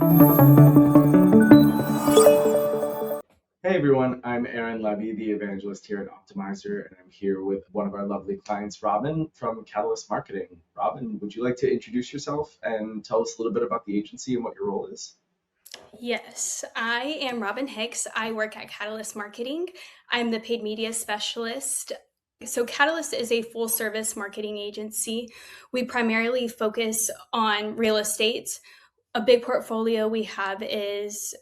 Hey everyone, I'm Aaron Levy, the evangelist here at Optmyzr, and I'm here with one of our lovely clients, Robin from Catalyst Marketing. Robin, would you like to introduce yourself and tell us a little bit about the agency and what your role is? Yes, I am Robin Hicks. I work at Catalyst Marketing. I'm the paid media specialist. So, Catalyst is a full service marketing agency. We primarily focus on real estate. A big portfolio we have is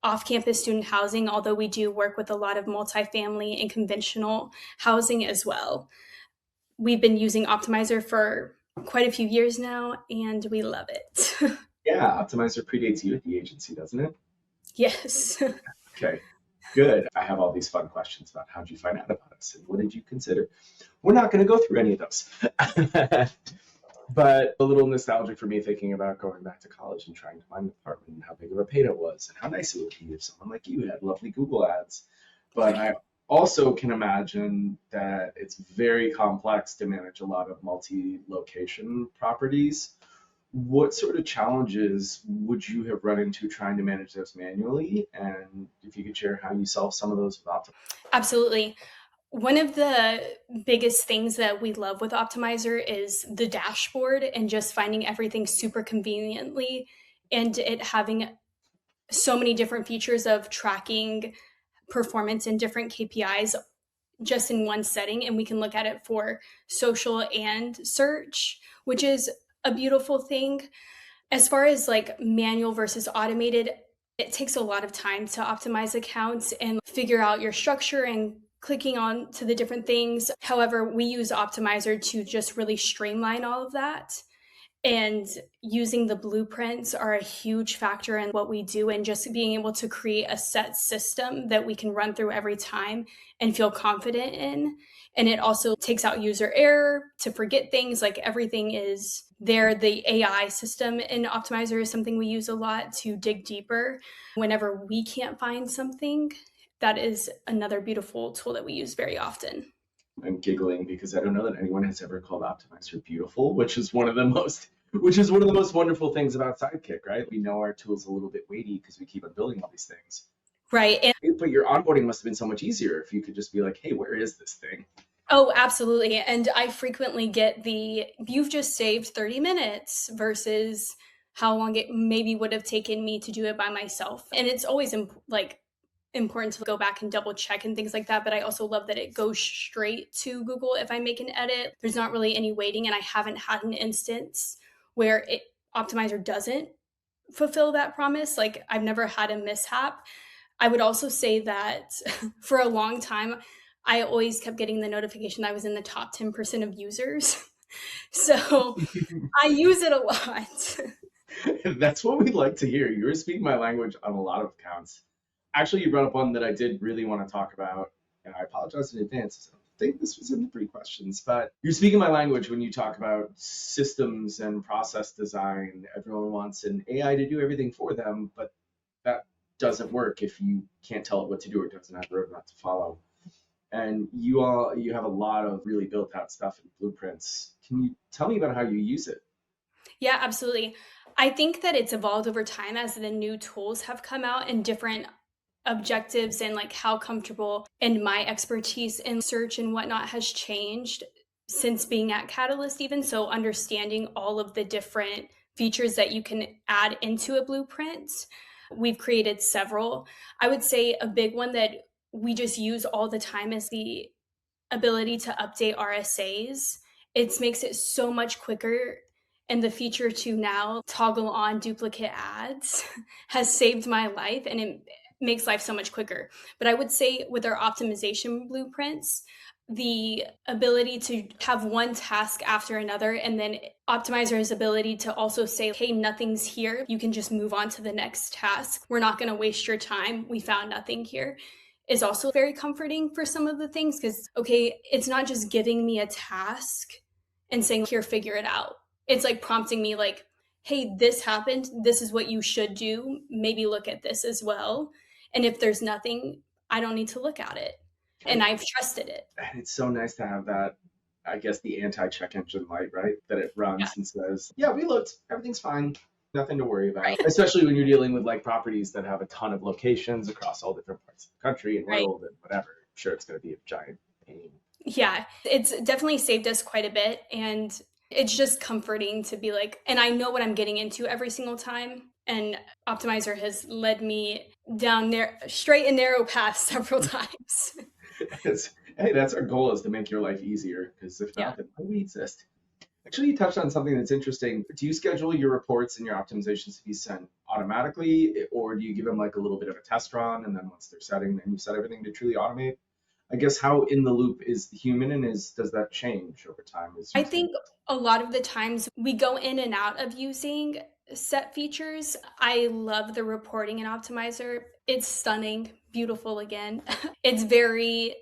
off campus student housing, although we do work with a lot of multifamily and conventional housing as well. We've been using Optmyzr for quite a few years now, and we love it. Yeah, Optmyzr predates you at the agency, doesn't it? Yes. Okay, good. I have all these fun questions about how did you find out about us and what did you consider? We're not going to go through any of those. But a little nostalgic for me thinking about going back to college and trying to find an apartment and how big of a pain it was and how nice it would be if someone like you had lovely Google ads. But I also can imagine that it's very complex to manage a lot of multi-location properties. What sort of challenges would you have run into trying to manage those manually? And if you could share how you solve some of those with Optim. Absolutely. One of the biggest things that we love with Optmyzr is the dashboard and just finding everything super conveniently and it having so many different features of tracking performance and different KPIs just in one setting. And we can look at it for social and search, which is a beautiful thing. As far as like manual versus automated, it takes a lot of time to optimize accounts and figure out your structure and clicking on to the different things. However, we use Optmyzr to just really streamline all of that. And using the blueprints are a huge factor in what we do, and just being able to create a set system that we can run through every time and feel confident in. And it also takes out user error to forget things, like everything is there. The AI system in Optmyzr is something we use a lot to dig deeper whenever we can't find something. That is another beautiful tool that we use very often. I'm giggling because I don't know that anyone has ever called Optmyzr beautiful, which is one of the most wonderful things about Sidekick, right? We know our tool's a little bit weighty because we keep on building all these things. Right. And But your onboarding must have been so much easier if you could just be like, hey, where is this thing? oh, absolutely. And I frequently get the you've just saved 30 minutes versus how long it maybe would have taken me to do it by myself. And it's always like important to go back and double check and things like that. But I also love that it goes straight to Google if I make an edit. There's not really any waiting, and I haven't had an instance where Optmyzr doesn't fulfill that promise. Like I've never had a mishap. I would also say that for a long time, I always kept getting the notification that I was in the top 10% of users. So I use it a lot. That's what we'd like to hear. You're speaking my language on a lot of accounts. Actually, you brought up one that I did really want to talk about, and I apologize in advance. I think this was in the pre-questions, but you're speaking my language when you talk about systems and process design. Everyone wants an AI to do everything for them, but that doesn't work if you can't tell it what to do or doesn't have a roadmap to follow. And you have a lot of really built out stuff in blueprints. Can you tell me about how you use it? Yeah, absolutely. I think that it's evolved over time as the new tools have come out and different objectives and like how comfortable and my expertise in search and whatnot has changed since being at Catalyst, even. So understanding all of the different features that you can add into a blueprint. We've created several. I would say a big one that we just use all the time is the ability to update RSAs. It makes it so much quicker. And the feature to now toggle on duplicate ads has saved my life, and it makes life so much quicker. But I would say with our optimization blueprints, the ability to have one task after another, and then Optmyzr's ability to also say, hey, nothing's here. You can just move on to the next task. We're not going to waste your time. We found nothing here, is also very comforting for some of the things, because, okay, it's not just giving me a task and saying, here, figure it out. It's like prompting me like, hey, this happened. This is what you should do. Maybe look at this as well. And if there's nothing, I don't need to look at it. And I've trusted it. And it's so nice to have that, I guess, the anti check engine light, right? That it Yeah. runs and says, yeah, we looked, everything's fine. Nothing to worry about, especially when you're dealing with like properties that have a ton of locations across all different parts of the country and Right. world and whatever. I'm sure it's going to be a giant pain. Yeah, it's definitely saved us quite a bit, and it's just comforting to be like, and I know what I'm getting into every single time, and Optmyzr has led me down there straight and narrow paths several times. Hey, that's our goal, is to make your life easier, because if Yeah. not, then why do we exist? Actually, you touched on something that's interesting. Do you schedule your reports and your optimizations to be sent automatically, or do you give them like a little bit of a test run, and then once they're setting, then you set everything to truly automate? I guess how in the loop is the human, and does that change over time as I using? think a lot of the times we go in and out of using set features. I love the reporting in Optmyzr. It's stunning, beautiful again. It's very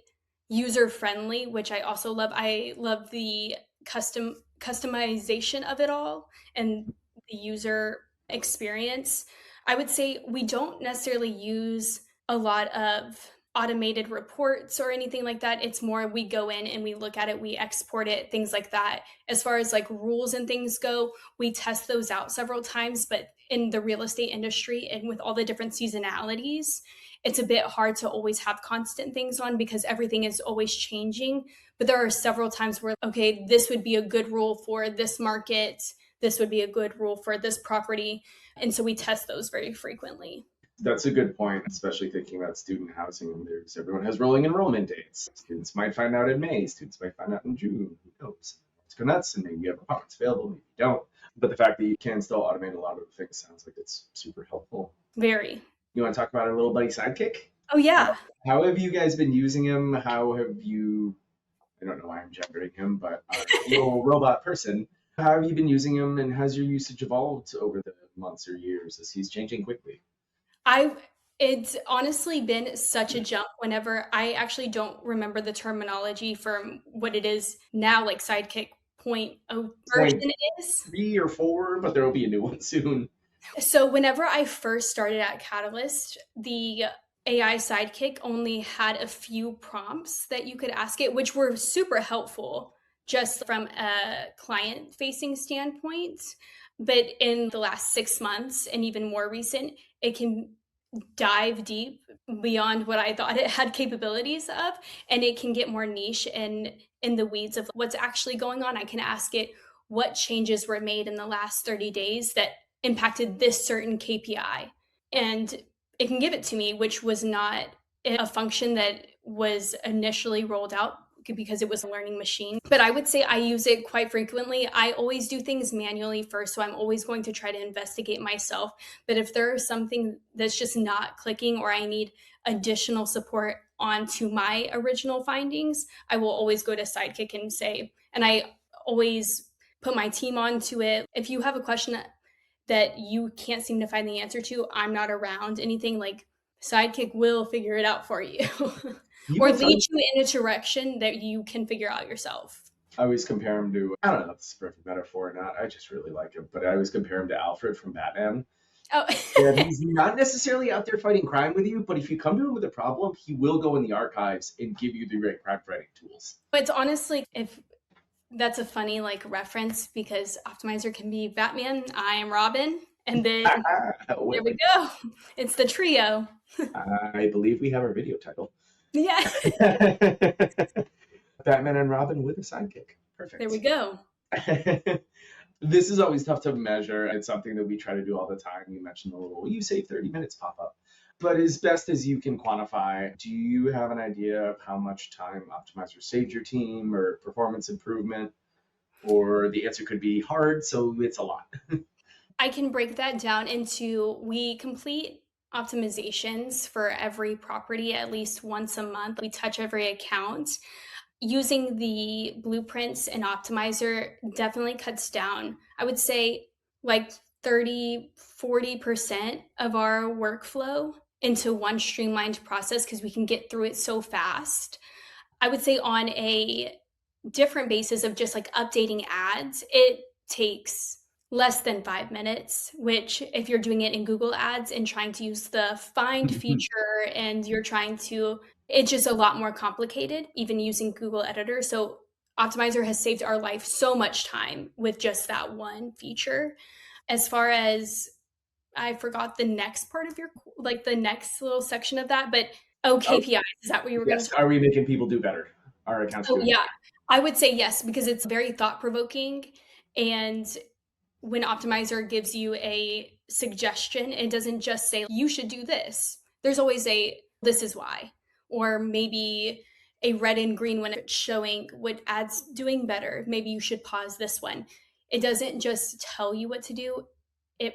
user friendly, which I also love. I love the customization of it all and the user experience. I would say we don't necessarily use a lot of automated reports or anything like that. It's more we go in and we look at it, we export it, things like that. As far as like rules and things go, we test those out several times, but in the real estate industry and with all the different seasonalities, it's a bit hard to always have constant things on because everything is always changing. But there are several times where, okay, this would be a good rule for this market, this would be a good rule for this property. And so we test those very frequently. That's a good point, especially thinking about student housing. Everyone has rolling enrollment dates. Students might find out in May, students might find out in June. Who knows? Let's go nuts, and maybe you have apartments available, maybe you don't. But the fact that you can still automate a lot of the things sounds like it's super helpful. Very. You want to talk about our little buddy Sidekick? Oh, yeah. How have you guys been using him? How have you, I don't know why I'm gendering him, but little robot person, how have you been using him, and has your usage evolved over the months or years as he's changing quickly? I it's honestly been such a jump whenever I actually don't remember the terminology for what it is now, like Sidekick point oh Point version is. 3 or 4, but there will be a new one soon. So whenever I first started at Catalyst, the AI Sidekick only had a few prompts that you could ask it, which were super helpful just from a client facing standpoint. But in the last 6 months and even more recent, it can dive deep beyond what I thought it had capabilities of, and it can get more niche and in the weeds of what's actually going on. I can ask it what changes were made in the last 30 days that impacted this certain KPI, and it can give it to me, which was not a function that was initially rolled out because it was a learning machine. But I would say I use it quite frequently. I always do things manually first, so I'm always going to try to investigate myself. But if there is something that's just not clicking or I need additional support onto my original findings, I will always go to Sidekick and say, and I always put my team onto it. If you have a question that you can't seem to find the answer to, I'm not around, anything like Sidekick will figure it out for you. You Or know, lead you in a direction that you can figure out yourself. I always compare him to, I don't know if this is a perfect metaphor or not. I just really like him, but I always compare him to Alfred from Batman. Oh, And he's not necessarily out there fighting crime with you, but if you come to him with a problem, he will go in the archives and give you the great crime fighting tools. but it's honestly, if that's a funny like reference because Optmyzr can be Batman, I am Robin, and then there we go. It's the trio. I believe we have our video title. Yeah. Batman and Robin with a sidekick. Perfect. There we go. This is always tough to measure. It's something that we try to do all the time. You mentioned the little, you save 30 minutes pop up. But as best as you can quantify, do you have an idea of how much time Optmyzr saved your team or performance improvement? Or the answer could be hard, so it's a lot. I can break that down into we complete optimizations for every property at least once a month. We touch every account. Using the blueprints and Optmyzr definitely cuts down, I would say, like 30-40% of our workflow into one streamlined process because we can get through it so fast. I would say on a different basis of just like updating ads, it takes less than 5 minutes, which if you're doing it in Google Ads and trying to use the find feature and you're trying to, it's just a lot more complicated, even using Google Editor. So Optmyzr has saved our life so much time with just that one feature. As far as, I forgot the next part of your, like the next little section of that, but oh, Oh, KPIs. Is that what you were going to yes. talk? Are we making people do better? Are accounts Oh, doing yeah. better? I would say yes, because it's very thought provoking. And when Optmyzr gives you a suggestion, it doesn't just say you should do this. There's always a this is why, or maybe a red and green when it's showing what ads doing better. Maybe you should pause this one. It doesn't just tell you what to do. It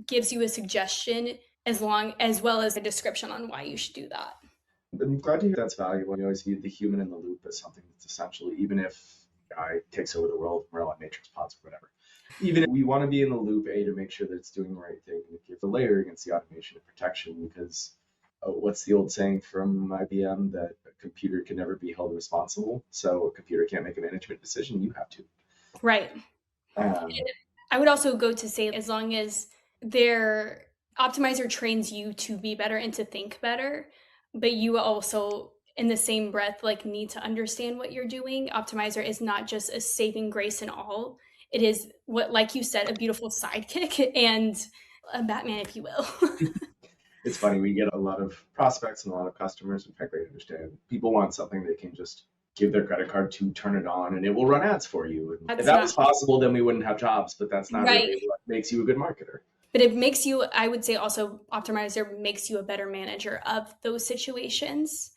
gives you a suggestion as well as a description on why you should do that. I'm glad to hear that's valuable. You always view the human in the loop as something that's essential, even if AI takes over the world, we're all on matrix pods or whatever. Even if we want to be in the loop, A, to make sure that it's doing the right thing, and give the layer against the automation and protection, because what's the old saying from IBM that a computer can never be held responsible? So a computer can't make a management decision, you have to. Right. Um, I would also go to say, as long as their Optmyzr trains you to be better and to think better, but you also in the same breath like need to understand what you're doing. Optmyzr is not just a saving grace in all. It is what, like you said, a beautiful sidekick and a Batman, if you will. it's funny, we get a lot of prospects and a lot of customers. In fact, I understand people want something they can just give their credit card to, turn it on, and it will run ads for you. And if That's that not was possible, then we wouldn't have jobs, but that's not right. really what makes you a good marketer. But it makes you, I would say also, Optmyzr makes you a better manager of those situations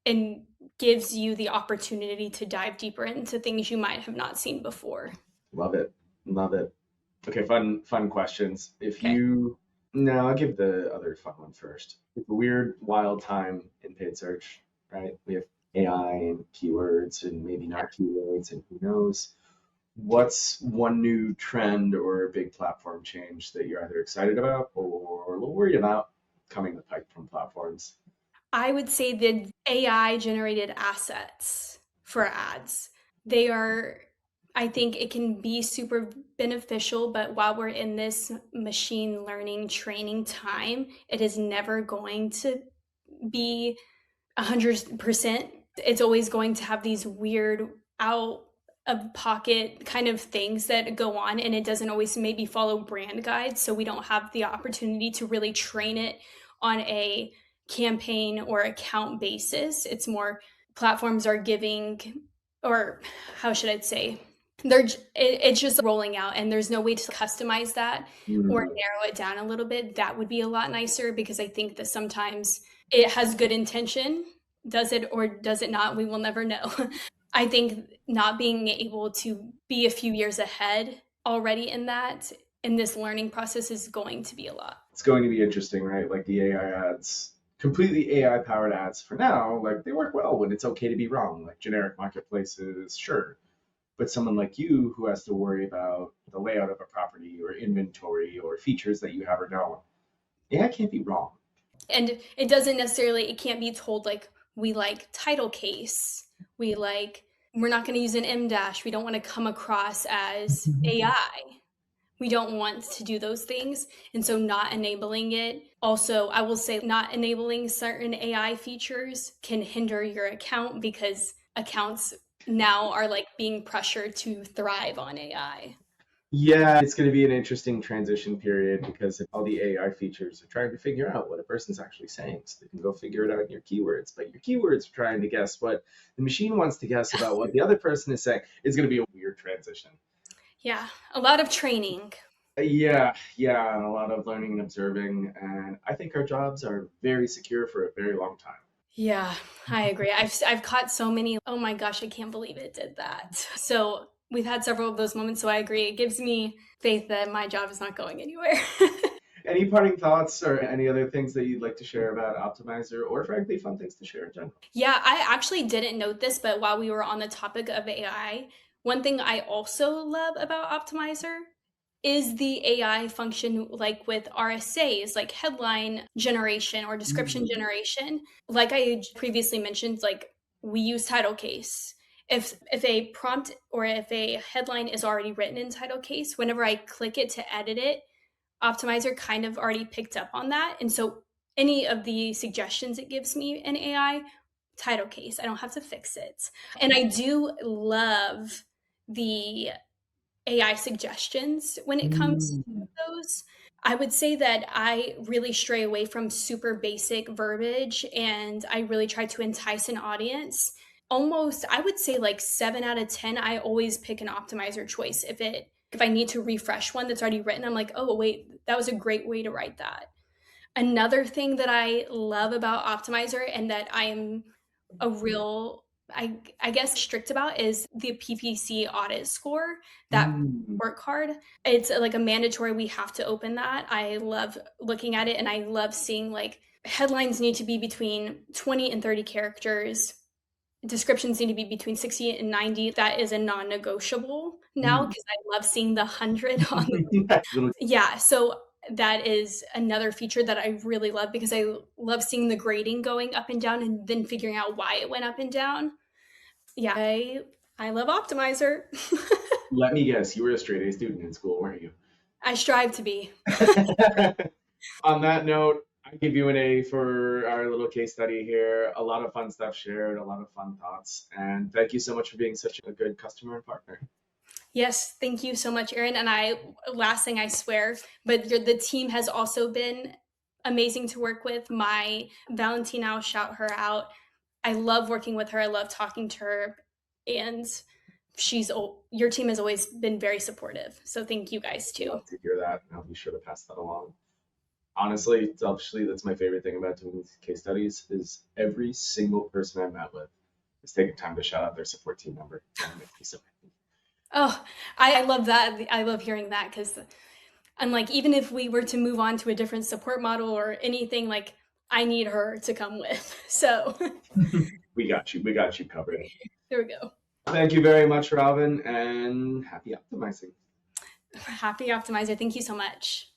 and gives you the opportunity to dive deeper into things you might have not seen before. Love it. Love it. Okay, fun questions. If Okay. you No, I'll give the other fun one first. It's a weird, wild time in paid search, right? We have AI and keywords and maybe not keywords and who knows. What's one new trend or big platform change that you're either excited about or a little worried about coming the pike from platforms? I would say the AI generated assets for ads. They are, I think it can be super beneficial, but while we're in this machine learning training time, it is never going to be 100%. It's always going to have these weird out of pocket kind of things that go on, and it doesn't always maybe follow brand guides, so we don't have the opportunity to really train it on a campaign or account basis. It's more platforms are giving, or how should I say, it's just rolling out and there's no way to customize that or Mm, narrow it down a little bit. That would be a lot nicer, because I think that sometimes it has good intention. Does it or does it not? We will never know. I think not being able to be a few years ahead already in this learning process is going to be a lot. it's going to be interesting, right? Like the AI ads, completely AI powered ads for now, like they work well when it's okay to be wrong, like generic marketplaces, sure. But someone like you who has to worry about the layout of a property or inventory or features that you have or don't, AI can't be wrong. And it doesn't necessarily, it can't be told like we like title case. We're not going to use an M dash. We don't want to come across as AI. We don't want to do those things. And so not enabling it. Also, I will say not enabling certain AI features can hinder your account, because accounts now are like being pressured to thrive on AI. Yeah, it's going to be an interesting transition period because all the AI features are trying to figure out what a person's actually saying. So they can go figure it out in your keywords. But your keywords are trying to guess what the machine wants to guess about what the other person is saying. It's going to be a weird transition. Yeah, a lot of training. Yeah, and a lot of learning and observing. And I think our jobs are very secure for a very long time. Yeah, I agree. I've caught so many, oh my gosh, I can't believe it did that. So we've had several of those moments. So I agree. It gives me faith that my job is not going anywhere. Any parting thoughts or any other things that you'd like to share about Optmyzr or frankly fun things to share in general? Yeah, I actually didn't note this, but while we were on the topic of AI, one thing I also love about Optmyzr is the AI function, like with RSAs, like headline generation or description Mm. generation. Like I previously mentioned, like we use title case. If a prompt or if a headline is already written in title case, whenever I click it to edit it, Optmyzr kind of already picked up on that. And so any of the suggestions it gives me in AI, title case, I don't have to fix it. And I do love the AI suggestions when it comes to Mm. those. I would say that I really stray away from super basic verbiage and I really try to entice an audience. Almost, I would say like 7 out of 10, I always pick an Optmyzr choice. If I need to refresh one that's already written, I'm like, "Oh, wait, that was a great way to write that." Another thing that I love about Optmyzr and that I'm a real I guess strict about is the PPC audit score, that Mm. report card. It's like a mandatory, we have to open that. I love looking at it and I love seeing like headlines need to be between 20 and 30 characters. Descriptions need to be between 60 and 90. That is a non-negotiable now Mm. because I love seeing the 100 on the Little- yeah, so that is another feature that I really love because I love seeing the grading going up and down and then figuring out why it went up and down. Yeah, I love Optmyzr. Let me guess, you were a straight A student in school, weren't you? I strive to be. On that note, I give you an A for our little case study here. A lot of fun stuff shared, a lot of fun thoughts, and thank you so much for being such a good customer and partner. Yes, thank you so much, Erin. And last thing I swear, but the team has also been amazing to work with. My Valentina, I'll shout her out. I love working with her. I love talking to her. And your team has always been very supportive. So thank you guys too. Love to hear that, and I'll be sure to pass that along. Honestly, selfishly, that's my favorite thing about doing these case studies is every single person I met with is taking time to shout out their support team member. And it makes me so happy. Oh, I love that. I love hearing that because I'm like, even if we were to move on to a different support model or anything, like I need her to come with. So We got you. We got you covered. there we go. Thank you very much, Robin, and happy optimizing. Happy Optmyzr. Thank you so much.